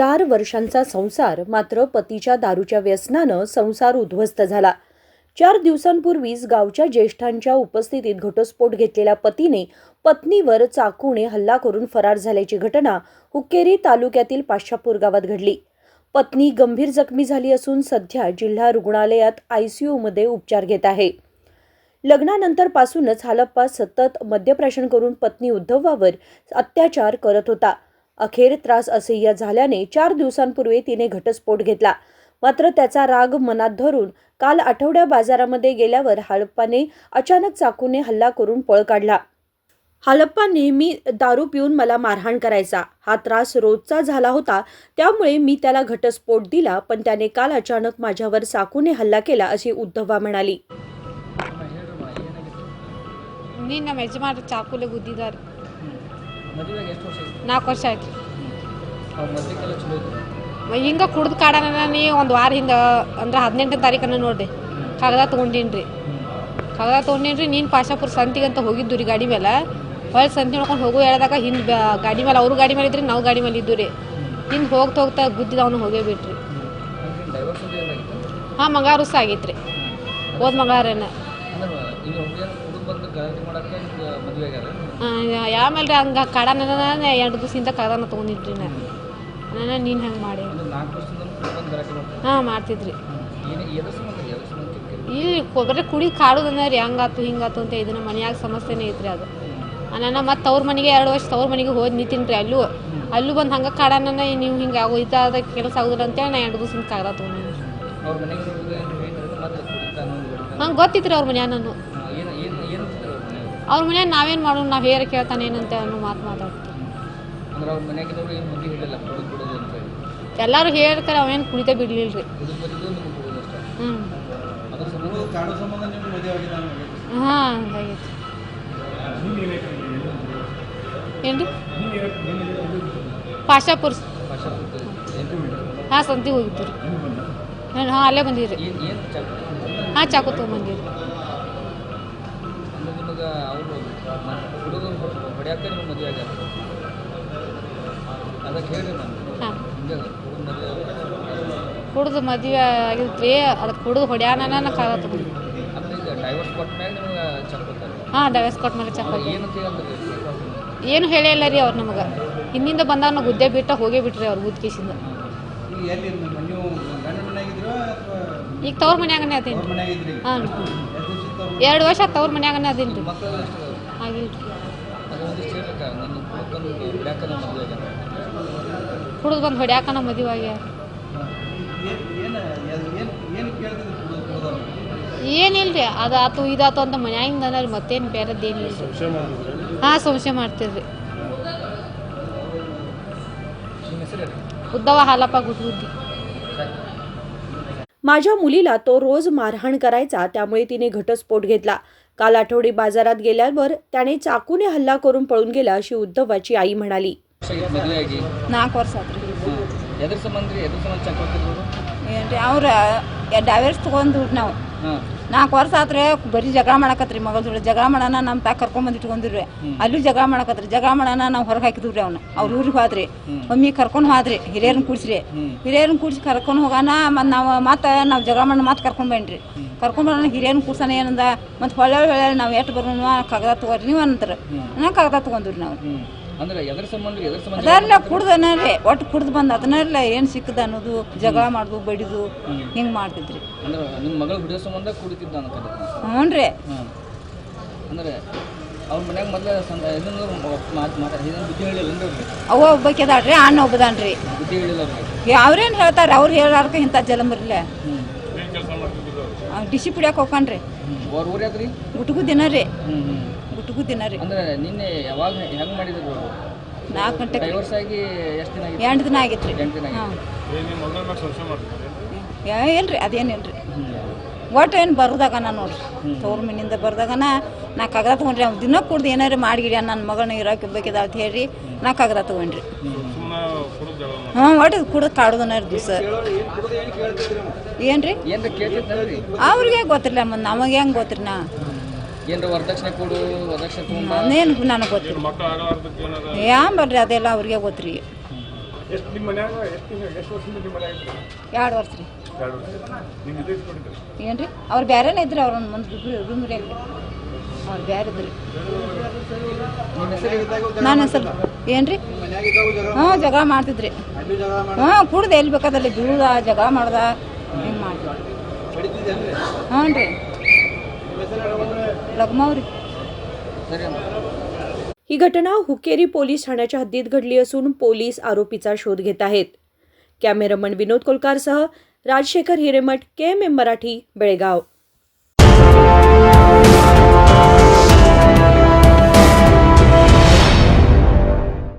4 वर्षांचा संसार मात्र पतीच्या दारूच्या व्यसनानं संसार उद्ध्वस्त झाला। 4 दिवसांपूर्वीच गावच्या ज्येष्ठांच्या उपस्थितीत घटस्फोट घेतलेल्या पतीने पत्नीवर चाकूने हल्ला करून फरार झाल्याची घटना हुक्केरी तालुक्यातील पाशापूर गावात घडली। पत्नी गंभीर जखमी झाली असून सध्या जिल्हा रुग्णालयात ICUमध्ये उपचार घेत आहे। लग्नानंतर पासूनच हालप्पा सतत मद्यप्राशन करून पत्नी उद्धवावर अत्याचार करत होता। अखेर त्रास असह्य झाल्याने 4 दिवसांपूर्वी तिने घटस्फोट घेतला। मात्र त्याचा राग मनात धरून काल आठवड्या बाजारामध्ये गेल्यावर हालप्पाने अचानक चाकूने हल्ला करून पळ काढला। हालप्पा नेहमी दारू पिऊन मला मारहाण करायचा। हा त्रास रोजचा झाला होता, त्यामुळे मी त्याला घटस्फोट दिला, पण त्याने काल अचानक माझ्यावर चाकूने हल्ला केला, अशी उद्धवा म्हणाली। ನಮ್ಮ ಯಜಮಾನ ಚಾಕುಲೆ ಗುದ್ದಿದ್ದಾರೆ। ಮದುವೆಗೆ ಎಷ್ಟು ವರ್ಷ ಆಯ್ತು? 4 ವರ್ಷ ಆಯ್ತು। ಮೊದಲಿಗೆಲ್ಲ ಚಲೋ ಇತ್ತು? ಹಿಂಗೆ ಕುಡ್ದು ಕಾಡನ ನೀ ಒಂದು ವಾರ ಹಿಂಗೆ ಅಂದ್ರೆ 18ನೇ ತಾರೀಕನ್ನು ನೋಡಿದೆ ಕಾಗದ ತೊಗೊಂಡಿನ್ರಿ। ಕಾಗದ ತೊಗೊಂಡಿನ್ರಿ, ನೀನು ಪಾಶಾಪುರ ಸಂತಿಗೆ ಅಂತ ಹೋಗಿದ್ದು ರೀ ಗಾಡಿ ಮೇಲೆ। ಹೊಳ್ಳಿ ಸಂತಿ ನೋಡ್ಕೊಂಡು ಹೋಗೋ ಹೇಳಿದಾಗ ಹಿಂದೆ ಗಾಡಿ ಮೇಲೆ ಅವ್ರ ಗಾಡಿ ಮೇಲೆ ಇದ್ರಿ, ನಾವು ಗಾಡಿ ಮೇಲೆ ಇದ್ದು ರೀ। ಹಿಂದೆ ಹೋಗ್ತಾ ಗುದ್ದಿದ ಅವನು ಹೋಗೇ ಬಿಟ್ರಿ। ಹಾಂ, ಮಂಗಾರುಸ ಆಗೈತೆ ರೀ, ಹೋದ ಮಂಗಾರೇನ। ಆಮೇಲೆ ಹಂಗೆ ಕಾಡನ 2 ದಿವಸದಿಂದ ಕಾಗದನ ತೊಗೊಂಡಿದ್ರಿ ನಾನು ನೀನು ಹಂಗೆ ಮಾಡಿ। ಹಾಂ, ಮಾಡ್ತಿದ್ರಿ। ಇಲ್ಲಿ ಬರೀ ಕುಡಿ ಕಾಡೋದನ್ನ ರೀ, ಹಂಗಾತು ಹಿಂಗಾತು ಅಂತ ಇದನ್ನ ಮನೆಯಾಗ ಸಮಸ್ಯೆನೇ ಐತ್ರಿ ಅದು। ನಾನು ಮತ್ತು ಅವ್ರ ಮನೆಗೆ 2 ವರ್ಷ ತವ್ರ ಮನೆಗೆ ಹೋಗಿ ನಿಂತೀನಿ ರೀ, ಅಲ್ಲೂ ಬಂದು ಹಂಗೆ ಕಾಡನ ನೀವು ಹಿಂಗೆ ಆಗೋ ಇದಾದ ಕೆಲಸ ಆಗೋದಿಲ್ಲ ಅಂತೇಳಿ ನಾನು 2 ದಿವಸದಿಂದ ಕಾಗದ ತೊಗೊಂಡಿನಿ। ಹಂಗೆ ಗೊತ್ತಿತ್ತು ಅವ್ರ ಮನ್ಯಾಗ ನಾನು ಅವ್ರ ಮನ್ಯಾಗ ನಾವೇನು ಮಾಡೋಣ, ನಾವು ಹೇರ ಕೇಳ್ತಾನೇನಂತ ಅನ್ನೋ ಮಾತಾಡ್ತೀವಿ। ಎಲ್ಲರೂ ಹೇಳ್ತಾರೆ, ಅವೇನು ಕುಡಿತ ಬಿಡ್ಲಿಲ್ಲ ರೀ। ಹಾಂ, ಹಂಗಾಗೈತಿ। ಏನ್ರಿ ಪಾಶಾಪುರ್? ಹಾಂ, ಸಂತಿಗೆ ಹೋಗಿದ್ದು ರೀ। ಹಾಂ, ಅಲ್ಲೇ ಬಂದಿರಿ। ಹಾಂ, ಚಾಕು ತೊಗೊಂಬಂದಿರಿ। ಹಾಂ, ಕುಡ್ದು ಮದುವೆ ಆಗಿದ್ರಿ, ಅದಕ್ಕೆ ಕುಡ್ದು ಹೊಡ್ಯಾನ ಕಾಗದ ತೊಗೊಂಡು। ಹಾಂ, ಡೈವರ್ಸ್ ಕೊಟ್ಟ ಮೇಲೆ ಚಾಕು ಏನು ಹೇಳಿಲ್ಲ ರೀ ಅವ್ರು ನಮಗೆ। ಹಿಂದಿಂದ ಬಂದಾಗ ನಾವು ಗುದ್ದೆ ಹೋಗೇ ಬಿಟ್ರಿ ಅವ್ರು ಗುದ್ಕೇಸಿಂದ। ಈಗ ತವ್ರ ಮನ್ಯಾಗನೇ ಅದೇನು ರೀ? ಹಾಂ, 2 ವರ್ಷ ತವ್ರ ಮನ್ಯಾಗನೇ ಅದೇನು ರೀ? ಆಗಿಲ್ಲ ರೀ, ಕುಡಿದು ಬಂದು ಹೊಡ್ಯಾಕನ ಮದುವೆ ಆಗ್ಯಾರ। ಏನಿಲ್ಲ ರೀ, ಅದು ಆತು ಇದಾತು ಅಂತ ಮನ್ಯಾಗಿಂದ ರೀ, ಮತ್ತೇನು ಬೇರೆದ್ದೇನಿಲ್ಲ ರೀ। ಹಾಂ, ಸಂಶಯ ಮಾಡ್ತೀರಿ। उद्धव हालप्पा गुदगुद्दी। माझ्या मुलीला तो रोज मारहाण करायचा, त्यामुळे तिने घटस्फोट घेतला। काल आठवडी बाजारात गेल्यावर त्याने चाकूने हल्ला करून पळून गेला, अशी उद्धवाची आई म्हणाली। 4 ವರ್ಷ ಆತ್ರಿ। ಎದ್ರ ಸಂಬಂಧ ಏನ್ರಿ ಅವ್ರ ಡೈವರ್ಸ್ ತೊಗೊಂಡು ನಾವು 4 ವರ್ಷ ಆತ್ರಿ, ಬರೀ ಜಗಳ ಮಾಡಕತ್ರಿ ಮಗಳ ಜೋಡಿ। ಜಗಳ ಮಾಡೋಣ ನಮ್ಮ ತಾಕ ಕರ್ಕೊಂಬಂದು ಇಟ್ಕೊಂಡಿವ್ರಿ, ಅಲ್ಲೂ ಜಗಳ ಮಾಡಕತ್ರಿ। ಜಗಳ ಮಾಡೋಣ ನಾವು ಹೊರಗೆ ಹಾಕಿದ್ವಿ ಅವ್ನ, ಅವ್ರ ಊರಿಗೆ ಹೋದ್ರಿ, ಮಮ್ಮಿ ಕರ್ಕೊಂಡು ಹೋದ್ರಿ, ಹಿರಿಯರನ್ನ ಕೂಡಿಸ್ರಿ, ಹಿರಿಯರನ್ನ ಕೂಡಿಸಿ ಕರ್ಕೊಂಡು ಹೋಗೋಣ। ಮತ್ತು ನಾವು ಜಗಳ ಮಾಡೋಣ ಮತ್ತೆ ಕರ್ಕೊಂಡು ಬನ್ರಿ, ಕರ್ಕೊಂಡು ಬರೋಣ, ಹಿರಿಯರನ್ನ ಕೂಡ್ಸೋಣ ಏನಂದ, ಮತ್ತು ಹೊಳ್ಳೆ ನಾವು ಎಷ್ಟು ಬರೋಣ ಕಾಗದ ತೊಗೊಳ್ರಿ ನೀವು ಅಂತಾರೆ। ಕಾಗದ ತೊಗೊಂಡ್ರಿ ನಾವು। ಅದೆಲ್ಲ ಕುಡ್ದನ ರೀ, ಒಟ್ಟು ಕುಡ್ದು ಬಂದು ಅದನ್ನೆಲ್ಲ ಏನು ಸಿಕ್ಕದ ಅನ್ನೋದು, ಜಗಳ ಮಾಡೋದು, ಬಡಿದು ಹಿಂಗೆ ಮಾಡ್ತಿದ್ರಿ। ಹ್ಞೂ ರೀ। ಅವ ಒಬ್ಬಕ್ಕೆ ಅದಾಳ್ರಿ, ಅಣ್ಣ ಒಬ್ಬದಾನ್ರಿ। ಅವ್ರೇನು ಹೇಳ್ತಾರೆ, ಅವ್ರು ಹೇಳಾರ್ಕ ಇಂಥ ಜಲಂಬರಿಲ್ಲ ಡಿಸಿ ಪುಡಿಯಾಕ ಹೋಗ್ಕಣ್ರಿ, ಗುಟ್ಗು ದಿನ ರೀ, ಗುಟ್ಗು ದಿನ ರೀ। 4 ಗಂಟೆಗೆ 2 ದಿನ ಆಗಿತ್ತು ರೀ। ಹಾಂ, ಇಲ್ರಿ, ಅದೇನಿಲ್ರಿ, ಒಟ್ಟು ಏನು ಬರೋದಾಗ ನೋಡ್ರಿ, ತವ್ರ ಮನೆಯಿಂದ ಬರ್ದಾಗ ನಾ ಕಾಗದ ತೊಗೊಂಡ್ರಿ। ಅವ್ನು ದಿನ ಕುಡ್ದು ಏನಾರು ಮಾಡಿಗಿಡಿ ನನ್ನ ಮಗಳನ್ನ ಇರೋಕೆ ಬೇಕಿದ ಅಂತ ಹೇಳ್ರಿ ನಾ ಕಾಗದ ತೊಗೊಂಡ್ರಿ। ಹಾಂ, ಒಟ್ಟು ಕುಡ್ದು ಕಾಡೋದನ್ನ ದಿವಸ ಏನ್ರಿ ಅವ್ರಿಗೆ ಗೊತ್ತಿರಲಿಲ್ಲ, ಮತ್ತು ನಮಗೆ ಹೆಂಗೆ ಗೊತ್ತಿರಿ? ನಾನೇನು ನನಗೆ ಗೊತ್ತಿಲ್ಲ, ಬರ್ರಿ ಅದೆಲ್ಲ ಅವ್ರಿಗೆ ಗೊತ್ತಿರಿ। ಎಷ್ಟು ನಿಮ್ಮ ಮನ್ಯಾಗ ಎಷ್ಟು ವರ್ಷದಿಂದ ನಿಮ್ಮ ಮನ್ಯಾಗ ಇದ್ರಿ? 2 ವರ್ಷ ರೀ 2 ವರ್ಷ ನಿಮ್ಮ ಇದು ಇಟ್ಕೊಂಡಿದ್ರಿ ಏನು ರೀ ಅವ್ರು ಬೇರೆನೇ ಇದ್ರಿ ಅವ್ರ ಒಂದು ರೂಮ್ ರೀ ಅಲ್ಲಿ ಅವ್ರು ಬೇರೆ ಇದ್ರಿ ನಿಮ್ಮ ಹೆಸರು ನನ್ನ ಹೆಸರು ಏನು ರೀ ಹ್ಞೂ ಜಗಳ ಮಾಡ್ತಿದ್ರಿ ಹ್ಞೂ ಕುಡ್ದು ಎಲ್ಲಿ ಬೇಕಾದಲ್ಲಿ ಬೀಳ್ದ ಜಗಳ ಮಾಡ್ದ ಹಿಂಗೆ ಮಾಡ್ತಿದ್ರಿ ಹ್ಞೂ ರೀ ಲಗ್ಮವ್ರಿ ಸರಿ ಅಮ್ಮ ही घटना हुक्केरी पोलीस ठाण्याच्या हद्दीत घडली असून पोलीस आरोपीचा शोध घेत आहेत. कॅमेरामन विनोद कोलकारसह राजशेखर हिरेमठ, KMM मराठी, बेळगाव.